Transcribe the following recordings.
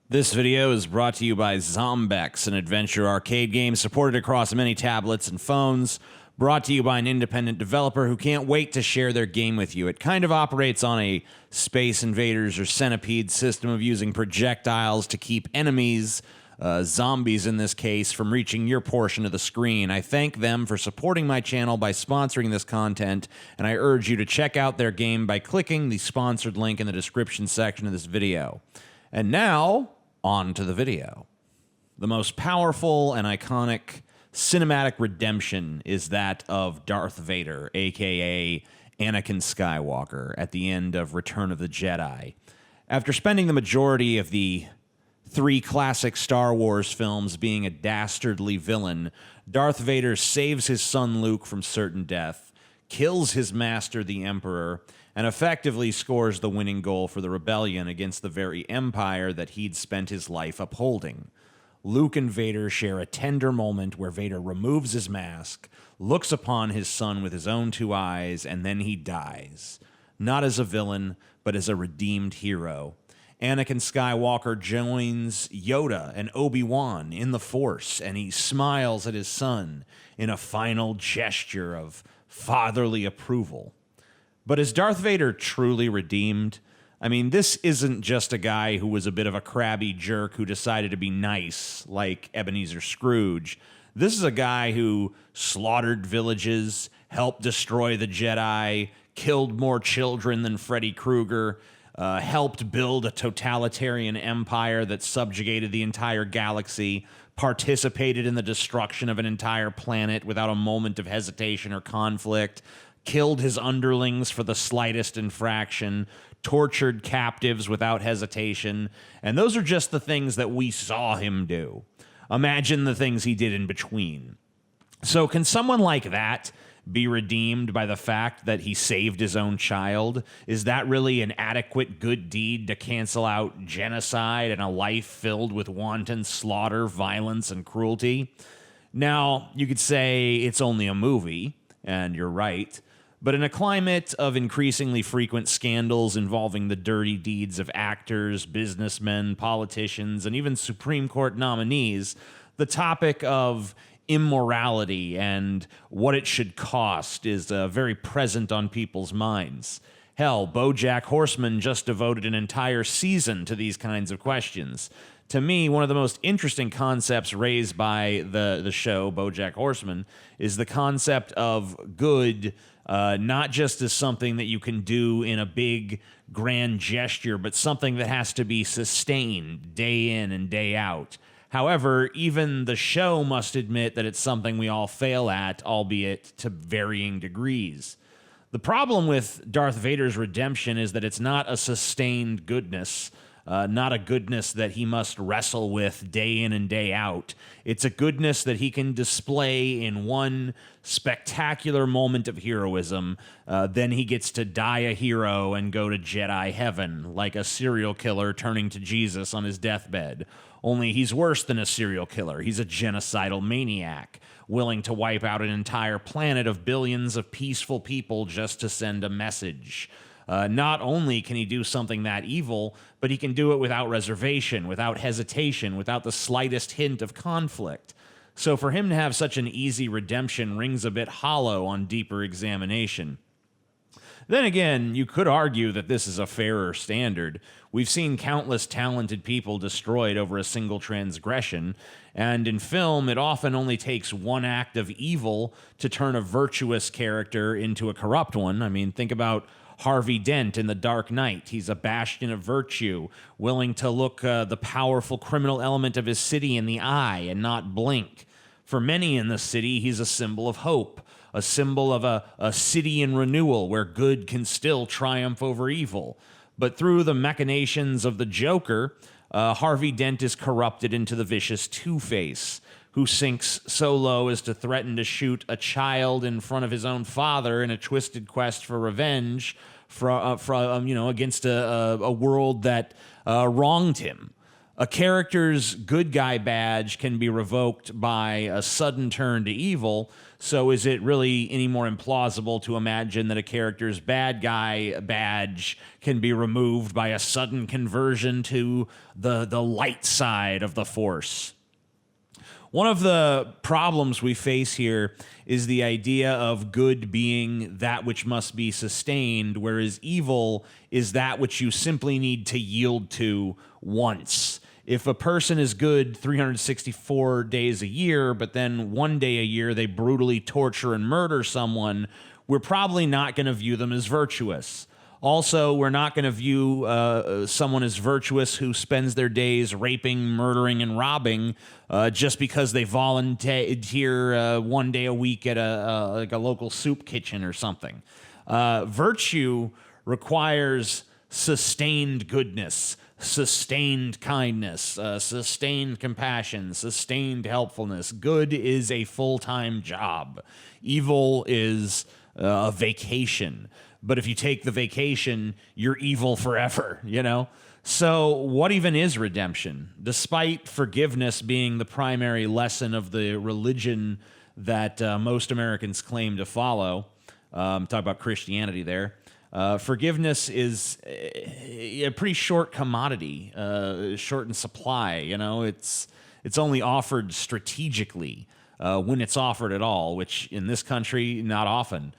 This video is brought to you by Zombex, an adventure arcade game supported across many tablets and phones. Brought to you by an independent developer who can't wait to share their game with you. It kind of operates on a Space Invaders or Centipede system of using projectiles to keep enemies, zombies in this case, from reaching your portion of the screen. I thank them for supporting my channel by sponsoring this content, and I urge you to check out their game by clicking the sponsored link in the description section of this video. And now, on to the video. The most powerful and iconic cinematic redemption is that of Darth Vader, aka Anakin Skywalker, at the end of Return of the Jedi. After spending the majority of the three classic Star Wars films being a dastardly villain, Darth Vader saves his son Luke from certain death, kills his master, the Emperor, and effectively scores the winning goal for the rebellion against the very empire that he'd spent his life upholding. Luke and Vader share a tender moment where Vader removes his mask, looks upon his son with his own two eyes, and then he dies. Not as a villain, but as a redeemed hero. Anakin Skywalker joins Yoda and Obi-Wan in the Force, and he smiles at his son in a final gesture of fatherly approval. But is Darth Vader truly redeemed? I mean, this isn't just a guy who was a bit of a crabby jerk who decided to be nice, like Ebenezer Scrooge. This is a guy who slaughtered villages, helped destroy the Jedi, killed more children than Freddy Krueger, helped build a totalitarian empire that subjugated the entire galaxy, participated in the destruction of an entire planet without a moment of hesitation or conflict, killed his underlings for the slightest infraction, tortured captives without hesitation, and those are just the things that we saw him do. Imagine the things he did in between. So can someone like that be redeemed by the fact that he saved his own child? Is that really an adequate good deed to cancel out genocide and a life filled with wanton slaughter, violence, and cruelty? Now, you could say it's only a movie, and you're right. But in a climate of increasingly frequent scandals involving the dirty deeds of actors, businessmen, politicians, and even Supreme Court nominees, the topic of immorality and what it should cost is very present on people's minds. Hell, BoJack Horseman just devoted an entire season to these kinds of questions. To me, one of the most interesting concepts raised by the show, BoJack Horseman, is the concept of good, not just as something that you can do in a big, grand gesture, but something that has to be sustained day in and day out. However, even the show must admit that it's something we all fail at, albeit to varying degrees. The problem with Darth Vader's redemption is that it's not a sustained goodness, not a goodness that he must wrestle with day in and day out. It's a goodness that he can display in one spectacular moment of heroism. Then he gets to die a hero and go to Jedi heaven, like a serial killer turning to Jesus on his deathbed. Only he's worse than a serial killer. He's a genocidal maniac, willing to wipe out an entire planet of billions of peaceful people just to send a message. Not only can he do something that evil, but he can do it without reservation, without hesitation, without the slightest hint of conflict. So for him to have such an easy redemption rings a bit hollow on deeper examination. Then again, you could argue that this is a fairer standard. We've seen countless talented people destroyed over a single transgression, and in film, it often only takes one act of evil to turn a virtuous character into a corrupt one. I mean, think about Harvey Dent in The Dark Knight. He's a bastion of virtue, willing to look the powerful criminal element of his city in the eye and not blink. For many in the city, he's a symbol of hope, a symbol of a city in renewal where good can still triumph over evil. But through the machinations of the Joker, Harvey Dent is corrupted into the vicious Two-Face, who sinks so low as to threaten to shoot a child in front of his own father in a twisted quest for revenge against a world that wronged him. A character's good guy badge can be revoked by a sudden turn to evil, so is it really any more implausible to imagine that a character's bad guy badge can be removed by a sudden conversion to the light side of the Force? One of the problems we face here is the idea of good being that which must be sustained, whereas evil is that which you simply need to yield to once. If a person is good 364 days a year, but then one day a year they brutally torture and murder someone, we're probably not going to view them as virtuous. Also, we're not going to view someone as virtuous who spends their days raping, murdering, and robbing just because they volunteer one day a week at like a local soup kitchen or something. Virtue requires sustained goodness, sustained kindness, sustained compassion, sustained helpfulness. Good is a full-time job. Evil is a vacation. But if you take the vacation, you're evil forever, you know? So what even is redemption? Despite forgiveness being the primary lesson of the religion that most Americans claim to follow, talk about Christianity there, forgiveness is a pretty short commodity, short in supply. You know, it's only offered strategically when it's offered at all, which in this country, not often.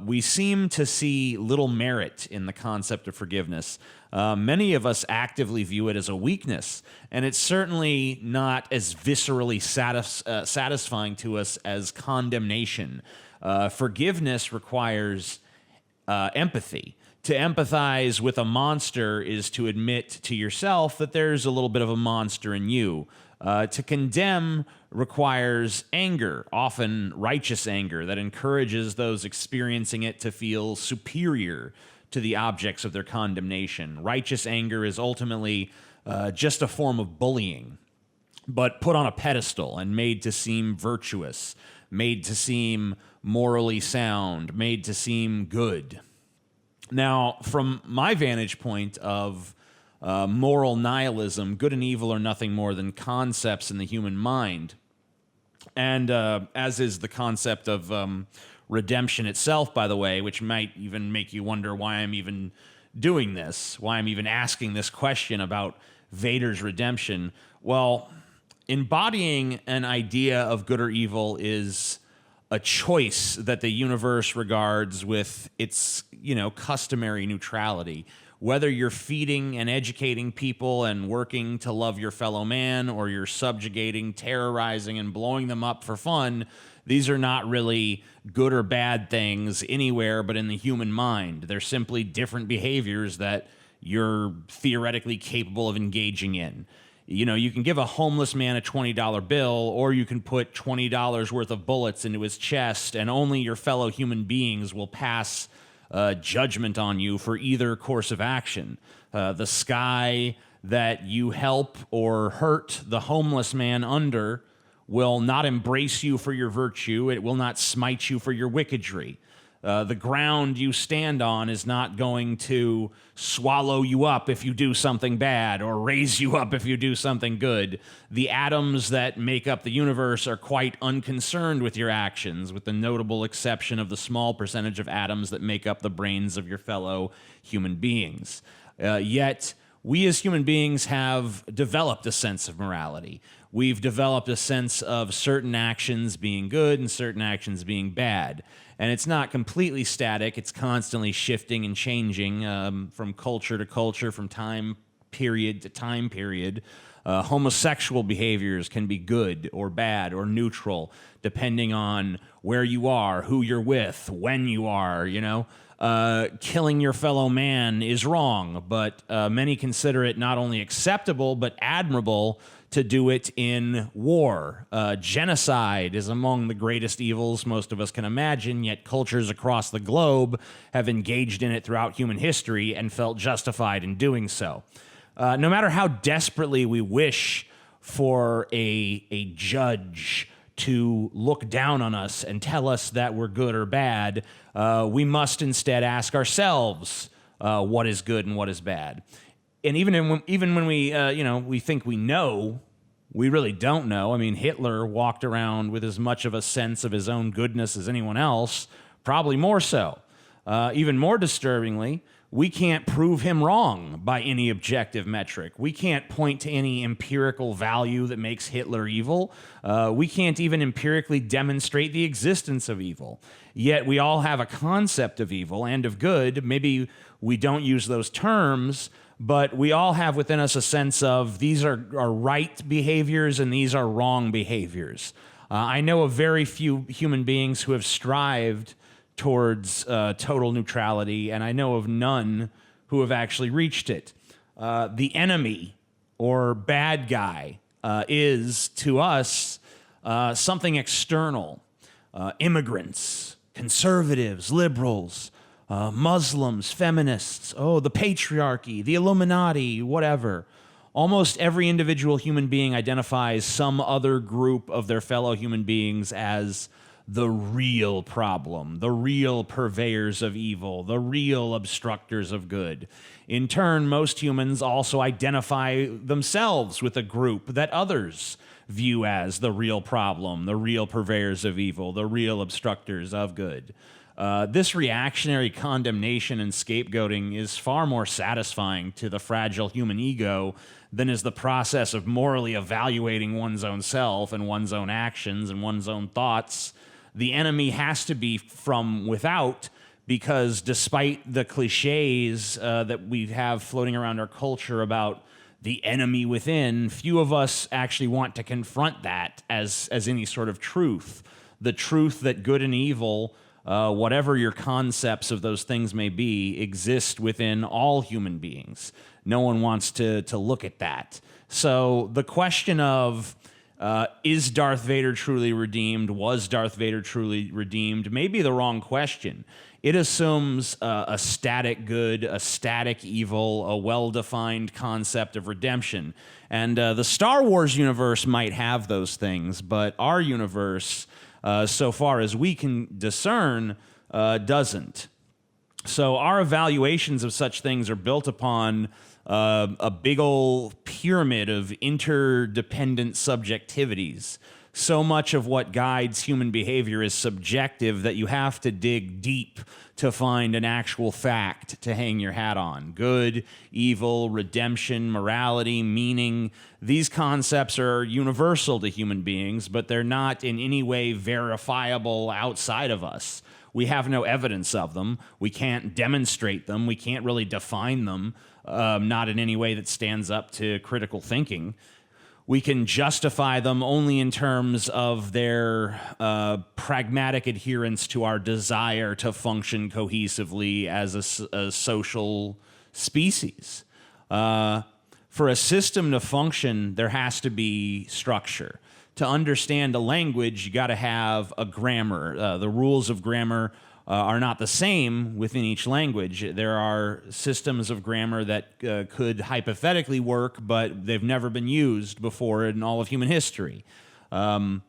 We seem to see little merit in the concept of forgiveness. Many of us actively view it as a weakness, and it's certainly not as viscerally satisfying to us as condemnation. Forgiveness requires empathy. To empathize with a monster is to admit to yourself that there's a little bit of a monster in you. To condemn requires anger, often righteous anger, that encourages those experiencing it to feel superior to the objects of their condemnation. Righteous anger is ultimately just a form of bullying, but put on a pedestal and made to seem virtuous, made to seem morally sound, made to seem good. Now, from my vantage point of moral nihilism, good and evil are nothing more than concepts in the human mind. And as is the concept of redemption itself, by the way, which might even make you wonder why I'm even doing this, why I'm even asking this question about Vader's redemption. Well, embodying an idea of good or evil is a choice that the universe regards with its, customary neutrality. Whether you're feeding and educating people and working to love your fellow man, or you're subjugating, terrorizing, and blowing them up for fun, these are not really good or bad things anywhere but in the human mind. They're simply different behaviors that you're theoretically capable of engaging in. You can give a homeless man a $20 bill, or you can put $20 worth of bullets into his chest, and only your fellow human beings will pass judgment on you for either course of action. The sky that you help or hurt the homeless man under will not embrace you for your virtue. It will not smite you for your wickedry. The ground you stand on is not going to swallow you up if you do something bad or raise you up if you do something good. The atoms that make up the universe are quite unconcerned with your actions, with the notable exception of the small percentage of atoms that make up the brains of your fellow human beings. Yet, we as human beings have developed a sense of morality. We've developed a sense of certain actions being good and certain actions being bad. And it's not completely static. It's constantly shifting and changing from culture to culture, from time period to time period. Homosexual behaviors can be good or bad or neutral, depending on where you are, who you're with, when you are, Killing your fellow man is wrong, but many consider it not only acceptable, but admirable to do it in war. Genocide is among the greatest evils most of us can imagine, yet cultures across the globe have engaged in it throughout human history and felt justified in doing so. No matter how desperately we wish for a judge to look down on us and tell us that we're good or bad, we must instead ask ourselves what is good and what is bad. And even when we we think we know, we really don't know. I mean, Hitler walked around with as much of a sense of his own goodness as anyone else, probably more so. Even more disturbingly, we can't prove him wrong by any objective metric. We can't point to any empirical value that makes Hitler evil. We can't even empirically demonstrate the existence of evil. Yet we all have a concept of evil and of good. Maybe we don't use those terms, but we all have within us a sense of these are right behaviors and these are wrong behaviors. I know of very few human beings who have strived towards total neutrality, and I know of none who have actually reached it. The enemy or bad guy is, to us, something external. Immigrants, conservatives, liberals, Muslims, feminists, the patriarchy, the Illuminati, whatever. Almost every individual human being identifies some other group of their fellow human beings as the real problem, the real purveyors of evil, the real obstructors of good. In turn, most humans also identify themselves with a group that others view as the real problem, the real purveyors of evil, the real obstructors of good. This reactionary condemnation and scapegoating is far more satisfying to the fragile human ego than is the process of morally evaluating one's own self and one's own actions and one's own thoughts. The enemy has to be from without, because despite the cliches that we have floating around our culture about the enemy within, few of us actually want to confront that as any sort of truth. The truth that good and evil, whatever your concepts of those things may be, exist within all human beings. No one wants to look at that. So the question of is Darth Vader truly redeemed? Was Darth Vader truly redeemed? May be the wrong question. It assumes a static good, a static evil, a well-defined concept of redemption. And the Star Wars universe might have those things, but our universe, so far as we can discern, doesn't. So our evaluations of such things are built upon a big old pyramid of interdependent subjectivities. So much of what guides human behavior is subjective that you have to dig deep to find an actual fact to hang your hat on. Good, evil, redemption, morality, meaning. These concepts are universal to human beings, but they're not in any way verifiable outside of us. We have no evidence of them. We can't demonstrate them. We can't really define them, not in any way that stands up to critical thinking. We can justify them only in terms of their pragmatic adherence to our desire to function cohesively as a social species. For a system to function, there has to be structure. To understand a language, you got to have a grammar. The rules of grammar are not the same within each language. There are systems of grammar that could hypothetically work, but they've never been used before in all of human history. But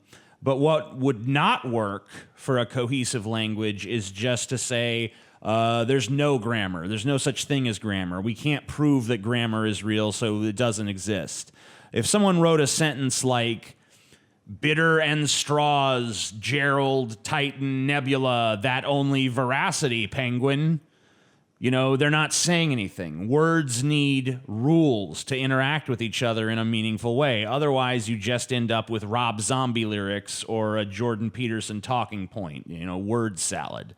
what would not work for a cohesive language is just to say, there's no grammar. There's no such thing as grammar. We can't prove that grammar is real, so it doesn't exist. If someone wrote a sentence like, bitter and straws, Gerald, Titan, Nebula, that only veracity, Penguin. They're not saying anything. Words need rules to interact with each other in a meaningful way. Otherwise, you just end up with Rob Zombie lyrics or a Jordan Peterson talking point, word salad.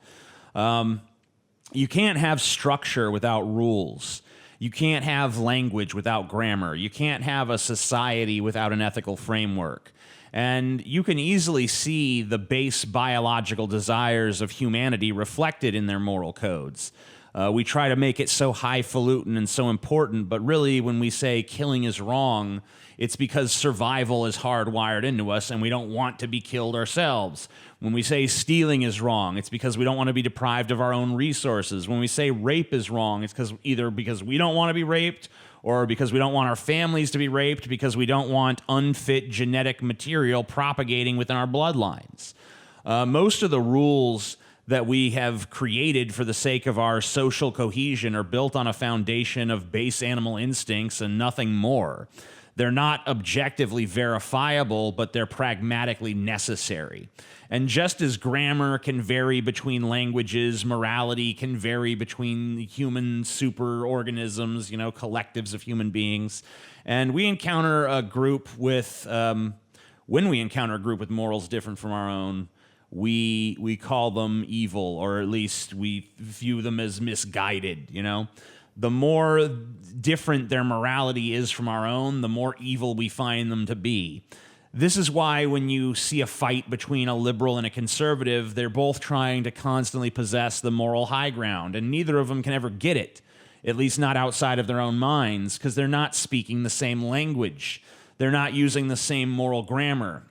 You can't have structure without rules. You can't have language without grammar. You can't have a society without an ethical framework. And you can easily see the base biological desires of humanity reflected in their moral codes. We try to make it so highfalutin and so important, but really when we say killing is wrong, it's because survival is hardwired into us and we don't want to be killed ourselves. When we say stealing is wrong, it's because we don't want to be deprived of our own resources. When we say rape is wrong, it's either because we don't want to be raped or because we don't want our families to be raped, because we don't want unfit genetic material propagating within our bloodlines. Most of the rules that we have created for the sake of our social cohesion are built on a foundation of base animal instincts and nothing more. They're not objectively verifiable, but they're pragmatically necessary. And just as grammar can vary between languages, morality can vary between human superorganisms, collectives of human beings. And we encounter a group with, when we encounter a group with morals different from our own, we call them evil, or at least we view them as misguided, The more different their morality is from our own, the more evil we find them to be. This is why when you see a fight between a liberal and a conservative, they're both trying to constantly possess the moral high ground, and neither of them can ever get it, at least not outside of their own minds, because they're not speaking the same language. They're not using the same moral grammar.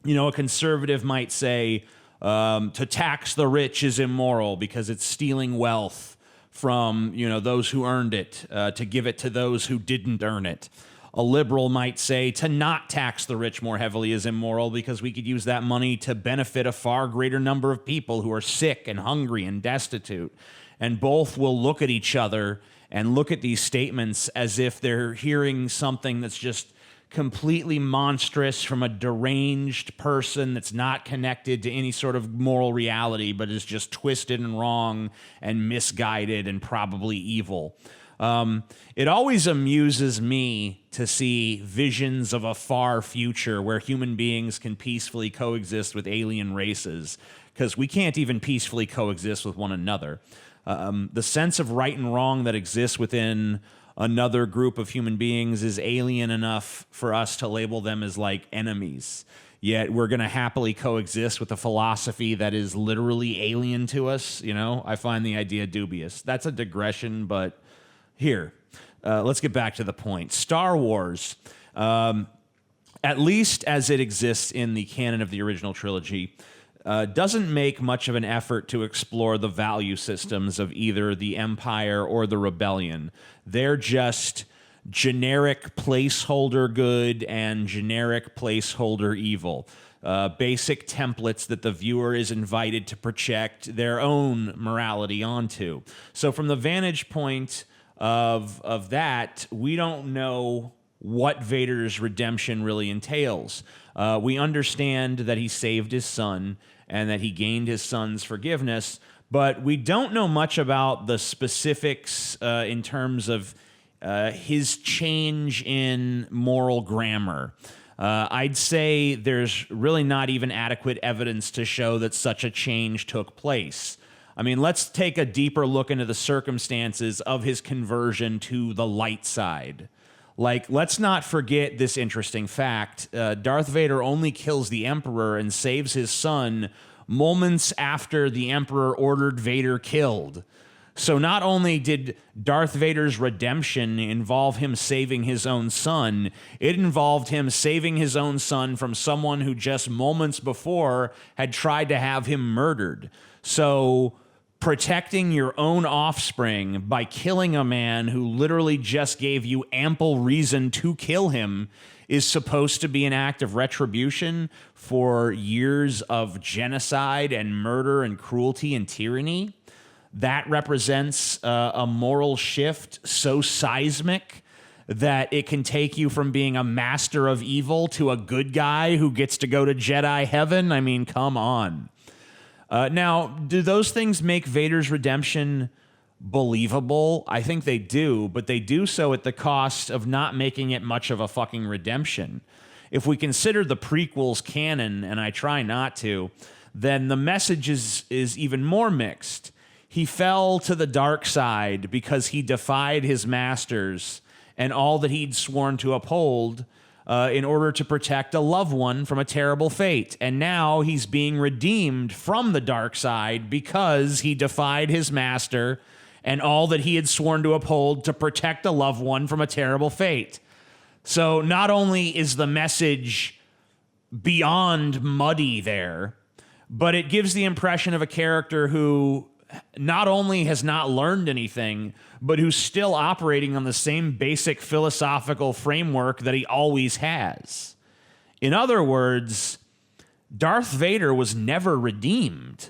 A conservative might say, to tax the rich is immoral because it's stealing wealth from those who earned it, to give it to those who didn't earn it. A liberal might say to not tax the rich more heavily is immoral because we could use that money to benefit a far greater number of people who are sick and hungry and destitute. And both will look at each other and look at these statements as if they're hearing something that's just completely monstrous from a deranged person that's not connected to any sort of moral reality, but is just twisted and wrong and misguided and probably evil. It always amuses me to see visions of a far future where human beings can peacefully coexist with alien races, because we can't even peacefully coexist with one another. The sense of right and wrong that exists within another group of human beings is alien enough for us to label them as like enemies. Yet we're going to happily coexist with a philosophy that is literally alien to us. I find the idea dubious. That's a digression, but here, let's get back to the point. Star Wars, at least as it exists in the canon of the original trilogy, doesn't make much of an effort to explore the value systems of either the Empire or the Rebellion. They're just generic placeholder good and generic placeholder evil. Basic templates that the viewer is invited to project their own morality onto. So from the vantage point of that, we don't know what Vader's redemption really entails. We understand that he saved his son and that he gained his son's forgiveness, but we don't know much about the specifics in terms of his change in moral grammar. I'd say there's really not even adequate evidence to show that such a change took place. I mean, let's take a deeper look into the circumstances of his conversion to the light side. Let's not forget this interesting fact. Darth Vader only kills the Emperor and saves his son moments after the Emperor ordered Vader killed. So not only did Darth Vader's redemption involve him saving his own son, it involved him saving his own son from someone who just moments before had tried to have him murdered. So protecting your own offspring by killing a man who literally just gave you ample reason to kill him is supposed to be an act of retribution for years of genocide and murder and cruelty and tyranny. That represents a moral shift so seismic that it can take you from being a master of evil to a good guy who gets to go to Jedi heaven. I mean, come on. Now, do those things make Vader's redemption believable? I think they do, but they do so at the cost of not making it much of a fucking redemption. If we consider the prequels canon, and I try not to, then the message is even more mixed. He fell to the dark side because he defied his masters and all that he'd sworn to uphold in order to protect a loved one from a terrible fate. And now he's being redeemed from the dark side because he defied his master and all that he had sworn to uphold to protect a loved one from a terrible fate. So not only is the message beyond muddy there, but it gives the impression of a character who not only has not learned anything, but who's still operating on the same basic philosophical framework that he always has. In other words, Darth Vader was never redeemed.